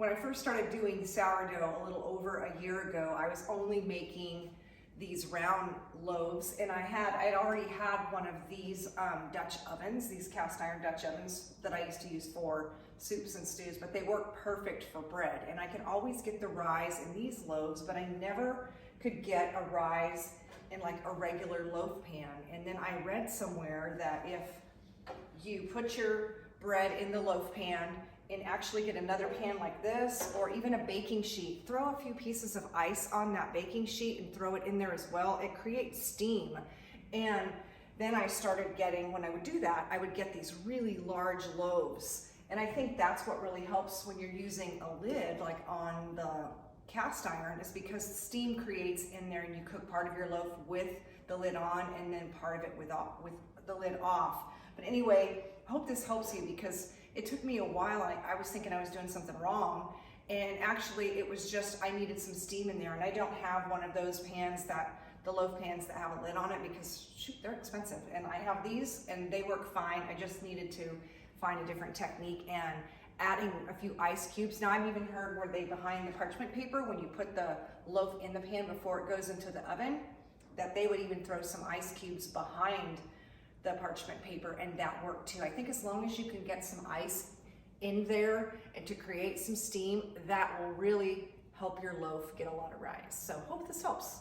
when I first started doing sourdough a little over a year ago, I was only making these round loaves, and I'd already had one of these Dutch ovens, these cast iron Dutch ovens that I used to use for soups and stews, but they work perfect for bread. And I can always get the rise in these loaves, but I never could get a rise in like a regular loaf pan. And then I read somewhere that if you put your bread in the loaf pan and actually get another pan like this, or even a baking sheet, throw a few pieces of ice on that baking sheet and throw it in there as well, it creates steam. And then I started getting, when I would do that, I would get these really large loaves. And I think that's what really helps when you're using a lid like on the cast iron, is because steam creates in there, and you cook part of your loaf with the lid on and then part of it with the lid off. But anyway, I hope this helps you, because it took me a while. I was thinking I was doing something wrong, and actually it was just I needed some steam in there, and I don't have one of those pans, the loaf pans that have a lid on it, because shoot, they're expensive. And I have these and they work fine. I just needed to find a different technique, and adding a few ice cubes. Now I've even heard where they, behind the parchment paper, when you put the loaf in the pan before it goes into the oven, that they would even throw some ice cubes behind the parchment paper, and that worked too. I think as long as you can get some ice in there and to create some steam, that will really help your loaf get a lot of rise. So hope this helps.